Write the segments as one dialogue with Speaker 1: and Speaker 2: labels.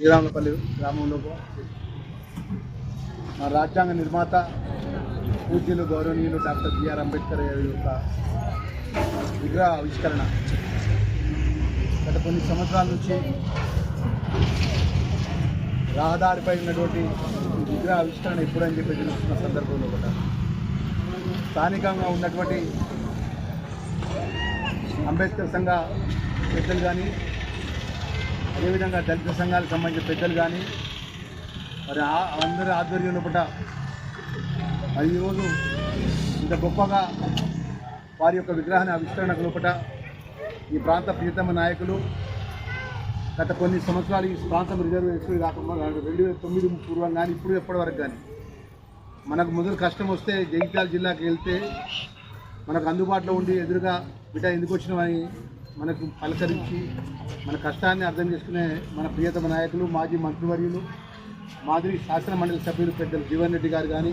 Speaker 1: శ్రీరాములపల్లి గ్రామంలో మా రాజ్యాంగ నిర్మాత పూజ్యులు గౌరవనీయులు డాక్టర్ బిఆర్ అంబేద్కర్ యొక్క విగ్రహ ఆవిష్కరణ గత కొన్ని సంవత్సరాల నుంచి రహదారిపై ఉన్నటువంటి విగ్రహ ఆవిష్కరణ ఎప్పుడని చెప్పి తెలుస్తున్న సందర్భంలో కూడా స్థానికంగా ఉన్నటువంటి అంబేద్కర్ సంఘ పెద్దలు కానీ అదేవిధంగా దళిత సంఘాలకు సంబంధించిన పెద్దలు కానీ మరి అందరి ఆధ్వర్యంలో పూట మరి ఈరోజు ఇంత గొప్పగా వారి యొక్క విగ్రహాన్ని ఆవిష్కరణ లోపల ఈ ప్రాంత ప్రియతమ నాయకులు గత కొన్ని సంవత్సరాలు ఈ ప్రాంతం రిజర్వేషన్ కాకుండా 2009 పూర్వం కానీ ఇప్పుడు ఎప్పటి వరకు కానీ మనకు మొదలు కష్టం వస్తే జగిత్యాల జిల్లాకి వెళ్తే మనకు అందుబాటులో ఉండి ఎదురుగా బిడ్డ ఎందుకు వచ్చినామని మనకు పలకరించి మన కష్టాన్ని అర్థం చేసుకునే మన ప్రియతమ నాయకులు మాజీ మంత్రివర్యులు మాదిరి శాసన మండలి సభ్యులు పెద్దలు జీవన్ రెడ్డి గారు కానీ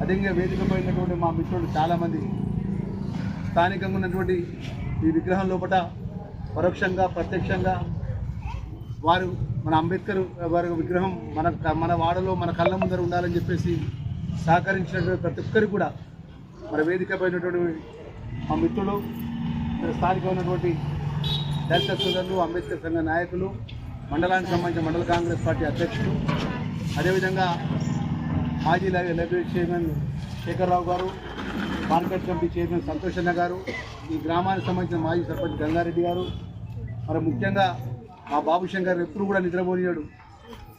Speaker 1: అదేవిధంగా వేదికపై ఉన్నటువంటి మా మిత్రులు చాలామంది స్థానికంగా ఉన్నటువంటి ఈ విగ్రహం లోపల పరోక్షంగా ప్రత్యక్షంగా వారు మన అంబేద్కర్ వారి విగ్రహం మన వాడలో మన కళ్ళ ముందర ఉండాలని చెప్పేసి సహకరించినటువంటి ప్రతి ఒక్కరికి కూడా మన వేదికపై ఉన్నటువంటి మా మిత్రులు స్థానికంగా ఉన్నటువంటి దళిత సోదరులు అంబేద్కర్ సంఘ నాయకులు మండలానికి సంబంధించిన మండల కాంగ్రెస్ పార్టీ అధ్యక్షులు అదేవిధంగా మాజీ లైబ్రరీ చైర్మన్ శేఖర్రావు గారు మార్కెట్ కమిటీ చైర్మన్ సంతోషన్న గారు ఈ గ్రామానికి సంబంధించిన మాజీ సర్పంచ్ గంగారెడ్డి గారు మరి ముఖ్యంగా మా బాబు శంకర్ ఎప్పుడు కూడా నిద్రపోయాడు.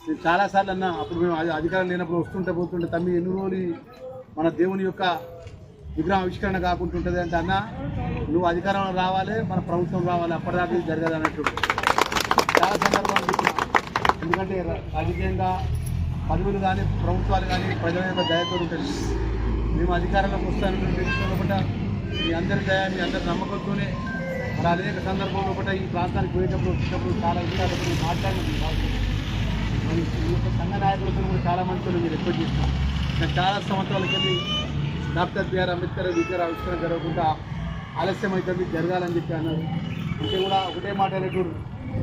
Speaker 1: నేను చాలాసార్లు అన్నా అప్పుడు మేము అధికారం లేనప్పుడు వస్తుంటే పోతుంటే తమ్మి ఎన్ని రోజులు మన దేవుని యొక్క విగ్రహం ఆవిష్కరణ కాకుంటుంటుంది అంటే అన్న నువ్వు అధికారంలో రావాలి మన ప్రభుత్వం రావాలి అప్పటిదాకా ఇది జరగదు అన్నట్టు చాలా సందర్భాలు. ఎందుకంటే రాజకీయంగా పదవులు కానీ ప్రభుత్వాలు కానీ ప్రజల యొక్క దయతో ఉంటుంది. మేము అధికారంలోకి వస్తానని మీ అందరి దయ మీ అందరి నమ్మకంతోనే మరి అనేక సందర్భంలో కూడా ఈ ప్రాంతానికి పోయేటప్పుడు వచ్చేటప్పుడు చాలా ఇష్టాలు మాట్లాడినప్పుడు మరి ఈ యొక్క సంఘ నాయకులతో కూడా చాలా మందితో మీరు ఎక్కువ చేస్తాం. నేను చాలా సంవత్సరాలకి వెళ్ళి డాక్టర్ బిఆర్ అంబేద్కర్ విగ్రహ ఆవిష్కరణ జరగకుండా ఆలస్యం అవుతుంది జరగాలని చెప్పి అన్నారు. అంటే కూడా ఒకటే మాట అనేటప్పుడు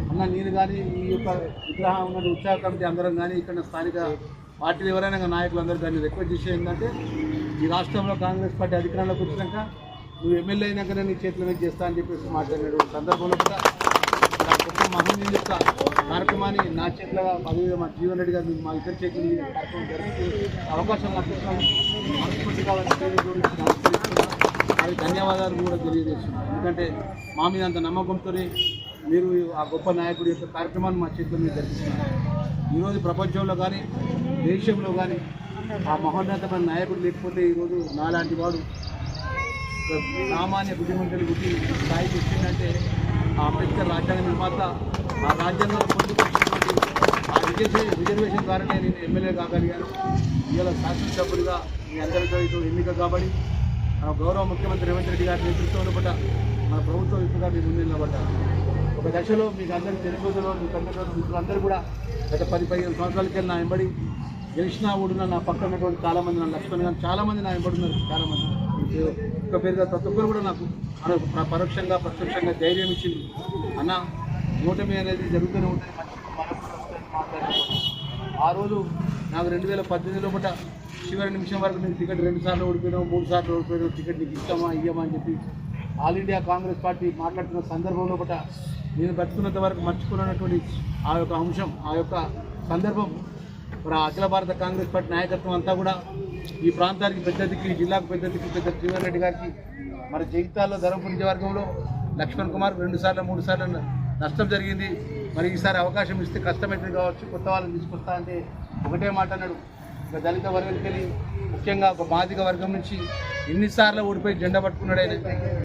Speaker 1: అన్న నేను కానీ ఈ యొక్క విగ్రహం ఉన్న ఉత్సాహ కమిటీ అందరం కానీ ఇక్కడ స్థానిక పార్టీలు ఎవరైనా నాయకులు అందరూ కానీ రిక్వెస్ట్ చేసే ఏంటంటే ఈ రాష్ట్రంలో కాంగ్రెస్ పార్టీ అధికారంలోకి వచ్చినాక నువ్వు ఎమ్మెల్యే అయినాకనే నీ చేతుల మీద చేస్తా అని చెప్పేసి మాట్లాడినటువంటి సందర్భంలో కూడా గొప్ప మహనీయుల యొక్క కార్యక్రమాన్ని నా చేతుల అదేవిధంగా మా జీవన్ రెడ్డి గారు మా ఇద్దరు చేతుల కార్యక్రమం జరుగుతూ అవకాశం లభిస్తున్నాం. మనస్ఫూర్తిగా అది ధన్యవాదాలు కూడా తెలియజేస్తున్నాను. ఎందుకంటే మా మీద అంత నమ్మకంతోనే మీరు ఆ గొప్ప నాయకుడి యొక్క కార్యక్రమాన్ని మా చేతుల మీద జరిపిస్తున్నారు. ఈరోజు ప్రపంచంలో కానీ దేశంలో కానీ ఆ మహోన్నతమైన నాయకుడు లేకపోతే ఈరోజు నాలాంటి వాడు సామాన్య బుద్ధిమంతులు గుట్టి స్థాయికి వచ్చిందంటే ఆ అంబేద్కర్ రాజ్యాంగ నిర్మాత ఆ రాజ్యాంగంలో పొందుకొచ్చినటువంటి ఆ రిజర్వేషన్ ద్వారానే నేను ఎమ్మెల్యే కాగలిగాను. ఇవాళ శాసనసభ్యులుగా మీ అందరితో ఎన్నిక కాబట్టి గౌరవ ముఖ్యమంత్రి రేవంత్ రెడ్డి గారి నేతృత్వంలో పట్ల మన ప్రభుత్వం ఇప్పుడు మీ ముందు నిలబడ్డారు. ఒక దశలో మీకు అందరికీ తెలుగులో మిత్రులందరూ కూడా గత 10-15 సంవత్సరాలకి నా వెంబడి గెలిచినా ఊడిన నా పక్కన ఉన్నటువంటి చాలామంది నా లక్ష్మణ్ కానీ చాలామంది నా వెంబడున్నారు. చాలామంది ఒక్క పేరుగా ప్రతి ఒక్కరు కూడా నాకు పరోక్షంగా ప్రత్యక్షంగా ధైర్యం ఇచ్చింది. అన్న ఓటమి అనేది జరుగుతూనే ఉంటుంది, మాట్లాడుతున్నాను. ఆ రోజు నాకు 2018లో పూట చివరి నిమిషం వరకు నేను టికెట్ 2 సార్లు ఓడిపోయినావు 3 సార్లు ఓడిపోయినావు టికెట్ నీకు ఇస్తామా ఇయ్యమా అని చెప్పి ఆల్ ఇండియా కాంగ్రెస్ పార్టీ మాట్లాడుతున్న సందర్భంలో పూట నేను బతుకున్నంత వరకు మర్చిపోయినటువంటి ఆ యొక్క అంశం ఆ యొక్క సందర్భం మరి అఖిల భారత కాంగ్రెస్ పార్టీ నాయకత్వం అంతా కూడా ఈ ప్రాంతానికి పెద్ద దిక్కు ఈ జిల్లాకు పెద్ద దిక్కు పెద్ద జీవన్ రెడ్డి గారికి మరి జగిత్యాలలో ధర్మపురి నియోజకవర్గంలో లక్ష్మణ్ కుమార్ 2 సార్లు 3 సార్లు నష్టం జరిగింది. మరి ఈసారి అవకాశం ఇస్తే కష్టమైతే కావచ్చు కొత్త వాళ్ళని తీసుకొస్తా అంటే ఒకటే మాట అన్నాడు. ఇక దళిత వర్గానికి వెళ్ళి ముఖ్యంగా ఒక బాధిక వర్గం నుంచి ఎన్నిసార్లు ఓడిపోయి జెండా పట్టుకున్నాడు ఆయన.